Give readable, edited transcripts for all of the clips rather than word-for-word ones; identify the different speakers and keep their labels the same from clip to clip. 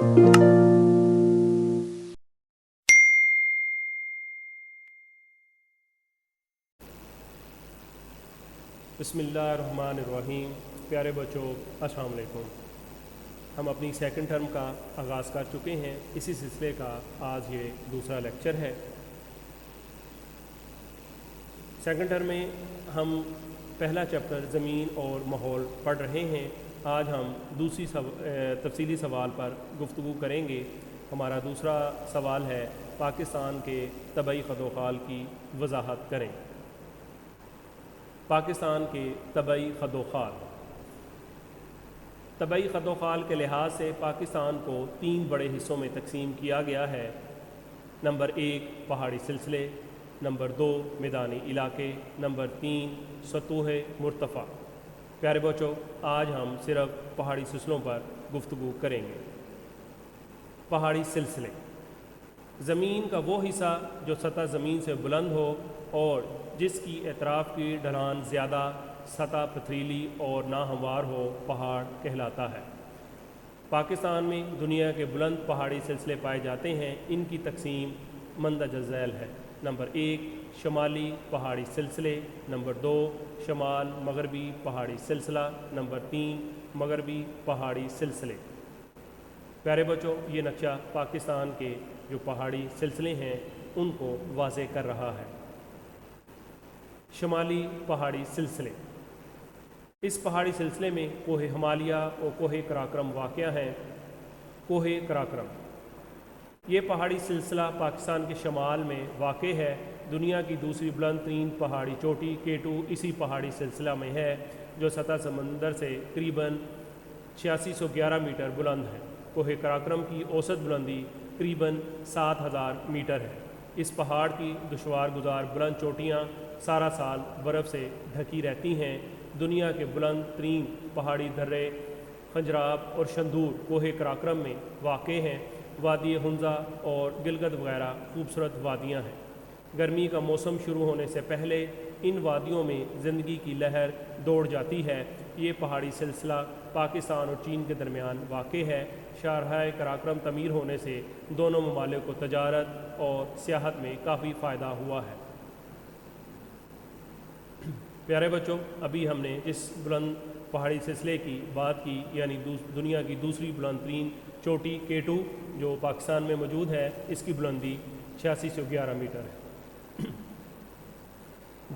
Speaker 1: بسم اللہ الرحمن الرحیم۔ پیارے بچوں، السلام علیکم۔ ہم اپنی سیکنڈ ٹرم کا آغاز کر چکے ہیں۔ اسی سلسلے کا آج یہ دوسرا لیکچر ہے۔ سیکنڈ ٹرم میں ہم پہلا چیپٹر زمین اور ماحول پڑھ رہے ہیں۔ آج ہم دوسری تفصیلی سوال پر گفتگو کریں گے۔ ہمارا دوسرا سوال ہے، پاکستان کے طبعی خد و خال کی وضاحت کریں۔ پاکستان کے طبعی خد و خال۔ طبعی خد و خال کے لحاظ سے پاکستان کو 3 بڑے حصوں میں تقسیم کیا گیا ہے۔ نمبر 1 پہاڑی سلسلے، نمبر 2 میدانی علاقے، نمبر 3 سطوح مرتفع۔ پیارے بچوں، آج ہم صرف پہاڑی سلسلوں پر گفتگو کریں گے۔ پہاڑی سلسلے زمین کا وہ حصہ جو سطح زمین سے بلند ہو اور جس کی اطراف کی ڈھلان زیادہ، سطح پتھریلی اور ناہموار ہو، پہاڑ کہلاتا ہے۔ پاکستان میں دنیا کے بلند پہاڑی سلسلے پائے جاتے ہیں۔ ان کی تقسیم مندرجہ ذیل ہے۔ نمبر 1 شمالی پہاڑی سلسلے، نمبر 2 شمال مغربی پہاڑی سلسلہ، نمبر 3 مغربی پہاڑی سلسلے۔ پیارے بچوں، یہ نقشہ پاکستان کے جو پہاڑی سلسلے ہیں ان کو واضح کر رہا ہے۔ شمالی پہاڑی سلسلے، اس پہاڑی سلسلے میں کوہ ہمالیہ اور کوہ قراقرم واقع ہیں۔ کوہ قراقرم یہ پہاڑی سلسلہ پاکستان کے شمال میں واقع ہے۔ دنیا کی دوسری بلند ترین پہاڑی چوٹی K2 اسی پہاڑی سلسلہ میں ہے، جو سطح سمندر سے قریباً 8611 میٹر بلند ہے۔ کوہ قراقرم کی اوسط بلندی قریباً 7000 میٹر ہے۔ اس پہاڑ کی دشوار گزار بلند چوٹیاں سارا سال برف سے ڈھکی رہتی ہیں۔ دنیا کے بلند ترین پہاڑی درے خنجراب اور شندور کوہ قراقرم میں واقع ہیں۔ وادی ہنزا اور گلگت وغیرہ خوبصورت وادیاں ہیں۔ گرمی کا موسم شروع ہونے سے پہلے ان وادیوں میں زندگی کی لہر دوڑ جاتی ہے۔ یہ پہاڑی سلسلہ پاکستان اور چین کے درمیان واقع ہے۔ شاہراہ قراقرم تعمیر ہونے سے دونوں ممالک کو تجارت اور سیاحت میں کافی فائدہ ہوا ہے۔ پیارے بچوں، ابھی ہم نے جس بلند پہاڑی سلسلے کی بات کی، یعنی دنیا کی دوسری بلند ترین چوٹی K2 جو پاکستان میں موجود ہے، اس کی بلندی 8611 میٹر ہے۔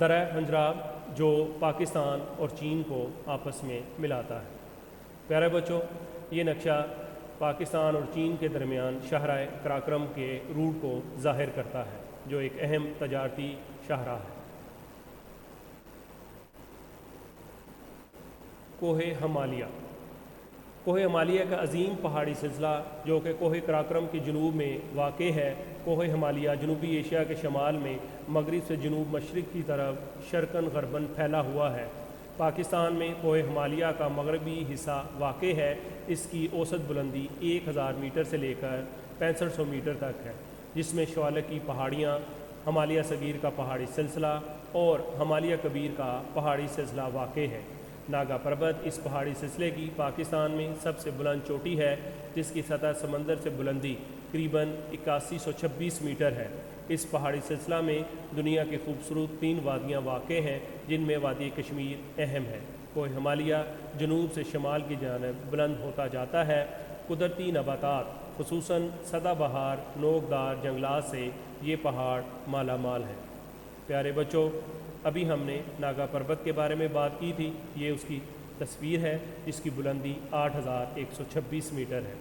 Speaker 1: درہ خنجراب جو پاکستان اور چین کو آپس میں ملاتا ہے۔ پیارے بچوں، یہ نقشہ پاکستان اور چین کے درمیان شاہراہ قراقرم کے روٹ کو ظاہر کرتا ہے، جو ایک اہم تجارتی شاہراہ ہے۔ کوہ ہمالیہ، کوہ ہمالیہ کا عظیم پہاڑی سلسلہ جو کہ کوہ قراقرم کے جنوب میں واقع ہے۔ کوہ ہمالیہ جنوبی ایشیا کے شمال میں مغرب سے جنوب مشرق کی طرف شرقاً غرباً پھیلا ہوا ہے۔ پاکستان میں کوہ ہمالیہ کا مغربی حصہ واقع ہے۔ اس کی اوسط بلندی 1000 میٹر سے لے کر 6500 میٹر تک ہے، جس میں شوالک کی پہاڑیاں، ہمالیہ صغیر کا پہاڑی سلسلہ اور ہمالیہ کبیر کا پہاڑی سلسلہ واقع ہے۔ ناگا پربت اس پہاڑی سلسلے کی پاکستان میں سب سے بلند چوٹی ہے، جس کی سطح سمندر سے بلندی قریباً 8126 میٹر ہے۔ اس پہاڑی سلسلہ میں دنیا کی خوبصورت 3 وادیاں واقع ہیں، جن میں وادی کشمیر اہم ہے۔ کوہ ہمالیہ جنوب سے شمال کی جانب بلند ہوتا جاتا ہے۔ قدرتی نباتات خصوصاً سدا بہار نوکدار جنگلات سے یہ پہاڑ مالا مال ہے۔ پیارے بچوں، ابھی ہم نے ناگا پربت کے بارے میں بات کی تھی۔ یہ اس کی تصویر ہے، جس کی بلندی 8126 میٹر ہے۔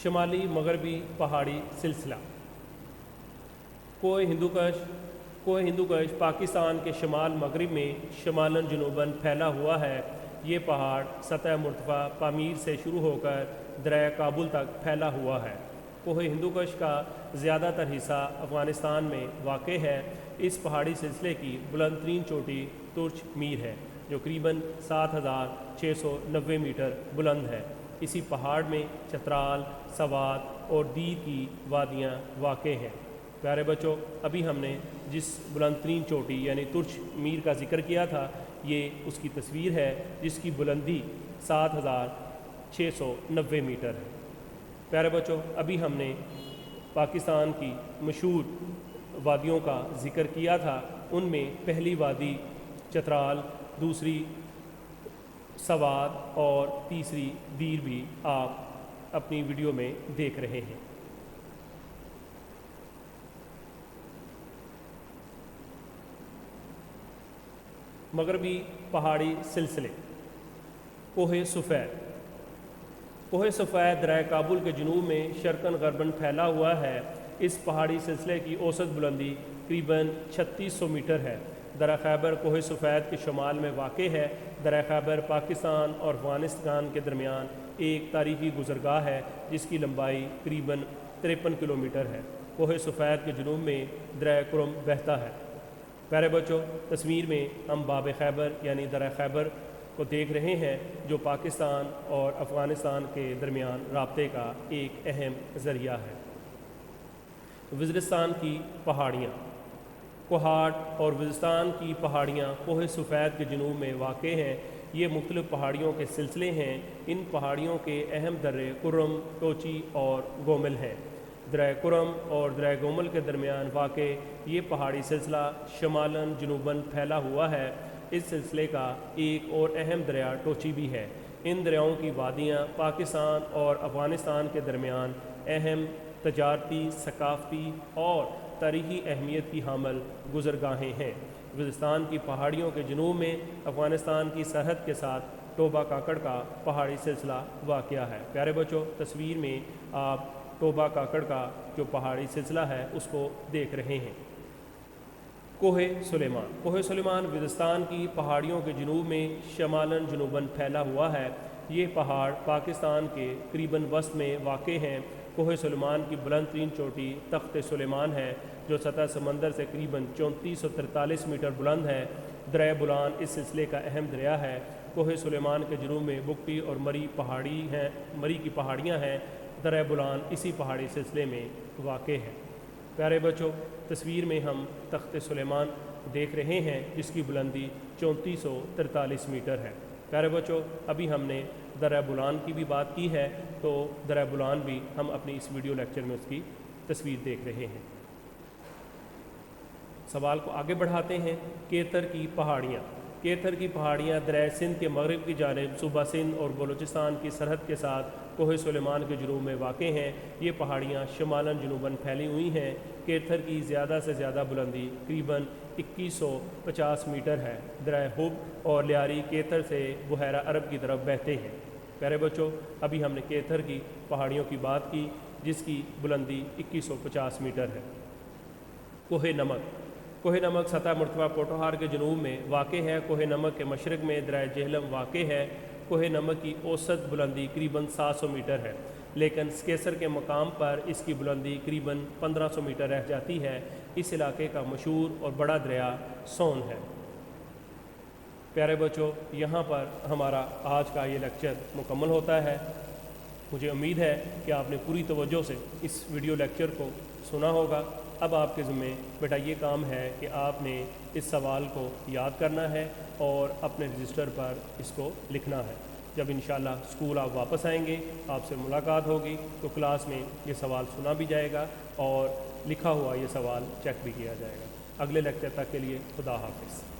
Speaker 1: شمالی مغربی پہاڑی سلسلہ، کوہ ہندوکش پاکستان کے شمال مغرب میں شمالاً جنوباً پھیلا ہوا ہے۔ یہ پہاڑ سطح مرتفع پامیر سے شروع ہو کر درہ کابل تک پھیلا ہوا ہے۔ کوہ ہندوکش کا زیادہ تر حصہ افغانستان میں واقع ہے۔ اس پہاڑی سلسلے کی بلند ترین چوٹی ترچ میر ہے، جو قریباً 7690 میٹر بلند ہے۔ اسی پہاڑ میں چترال، سوات اور دیر کی وادیاں واقع ہیں۔ پیارے بچوں، ابھی ہم نے جس بلند ترین چوٹی یعنی ترچ میر کا ذکر کیا تھا، یہ اس کی تصویر ہے، جس کی بلندی 690 میٹر ہے۔ پیارے بچوں، ابھی ہم نے پاکستان کی مشہور وادیوں کا ذکر کیا تھا، ان میں پہلی وادی چترال، دوسری سوات اور تیسری دیر بھی آپ اپنی ویڈیو میں دیکھ رہے ہیں۔ مغربی پہاڑی سلسلے، کوہ سفید۔ کوہ سفید دریا کابل کے جنوب میں شرقاً غرباً پھیلا ہوا ہے۔ اس پہاڑی سلسلے کی اوسط بلندی تقریباً 3600 میٹر ہے۔ دریا خیبر کوہ سفید کے شمال میں واقع ہے۔ دریا خیبر پاکستان اور افغانستان کے درمیان ایک تاریخی گزرگاہ ہے جس کی لمبائی تقریباً 53 کلومیٹر ہے۔ کوہ سفید کے جنوب میں دریا کرم بہتا ہے۔ پیارے بچوں، تصویر میں ہم باب خیبر یعنی دریا خیبر کو دیکھ رہے ہیں جو پاکستان اور افغانستان کے درمیان رابطے کا ایک اہم ذریعہ ہے۔ وزیرستان کی پہاڑیاں، کوہاٹ اور وزیرستان کی پہاڑیاں کوہ سفید کے جنوب میں واقع ہیں۔ یہ مختلف پہاڑیوں کے سلسلے ہیں۔ ان پہاڑیوں کے اہم درے کرم، ٹوچی اور گومل ہیں۔ دریا کرم اور دریا گومل کے درمیان واقع یہ پہاڑی سلسلہ شمالاً جنوباً پھیلا ہوا ہے۔ اس سلسلے کا ایک اور اہم دریا ٹوچی بھی ہے۔ ان دریاؤں کی وادیاں پاکستان اور افغانستان کے درمیان اہم تجارتی، ثقافتی اور تاریخی اہمیت کی حامل گزرگاہیں ہیں۔ وزیرستان کی پہاڑیوں کے جنوب میں افغانستان کی سرحد کے ساتھ ٹوبہ کاکڑ کا پہاڑی سلسلہ واقع ہے۔ پیارے بچوں، تصویر میں آپ ٹوبہ کاکڑ کا جو پہاڑی سلسلہ ہے اس کو دیکھ رہے ہیں۔ کوہ سلیمان، کوہ سلیمان وزیرستان کی پہاڑیوں کے جنوب میں شمالاً جنوباً پھیلا ہوا ہے۔ یہ پہاڑ پاکستان کے قریباً وسط میں واقع ہیں۔ کوہ سلیمان کی بلند ترین چوٹی تخت سلیمان ہے جو سطح سمندر سے قریباً 3443 میٹر بلند ہے۔ دریا بولان اس سلسلے کا اہم دریا ہے۔ کوہ سلیمان کے جنوب میں بگٹی اور مری کی پہاڑیاں ہیں۔ دریا بولان اسی پہاڑی سلسلے میں واقع ہے۔ پیارے بچوں، تصویر میں ہم تخت سلیمان دیکھ رہے ہیں جس کی بلندی 3443 میٹر ہے۔ پیارے بچوں، ابھی ہم نے دریا بولان کی بھی بات کی ہے، تو دریا بولان بھی ہم اپنی اس ویڈیو لیکچر میں اس کی تصویر دیکھ رہے ہیں۔ سوال کو آگے بڑھاتے ہیں۔ کیتھر کی پہاڑیاں، کیتھر کی پہاڑیاں دریا سندھ کے مغرب کی جانب صوبہ سندھ اور بلوچستان کی سرحد کے ساتھ کوہ سلیمان کے جنوب میں واقع ہیں۔ یہ پہاڑیاں شمالاً جنوباً پھیلی ہوئی ہیں۔ کیتھر کی زیادہ سے زیادہ بلندی تقریباً 2150 میٹر ہے۔ دریا حب اور لیاری کیتھر سے بحیرہ عرب کی طرف بہتے ہیں۔ پیارے بچوں، ابھی ہم نے کیتھر کی پہاڑیوں کی بات کی جس کی بلندی 2150 میٹر ہے۔ کوہ نمک، کوہ نمک سطح مرتفع پوٹوہار کے جنوب میں واقع ہے۔ کوہ نمک کے مشرق میں دریا جہلم واقع ہے۔ کوہ نمک کی اوسط بلندی قریباً 700 میٹر ہے، لیکن سکیسر کے مقام پر اس کی بلندی قریباً 1500 میٹر رہ جاتی ہے۔ اس علاقے کا مشہور اور بڑا دریا سون ہے۔ پیارے بچوں، یہاں پر ہمارا آج کا یہ لیکچر مکمل ہوتا ہے۔ مجھے امید ہے کہ آپ نے پوری توجہ سے اس ویڈیو لیکچر کو سنا ہوگا۔ اب آپ کے ذمہ بیٹا یہ کام ہے کہ آپ نے اس سوال کو یاد کرنا ہے اور اپنے رجسٹر پر اس کو لکھنا ہے۔ جب انشاءاللہ اسکول آپ واپس آئیں گے، آپ سے ملاقات ہوگی تو کلاس میں یہ سوال سنا بھی جائے گا اور لکھا ہوا یہ سوال چیک بھی کیا جائے گا۔ اگلے لیکچر تک کے لیے خدا حافظ۔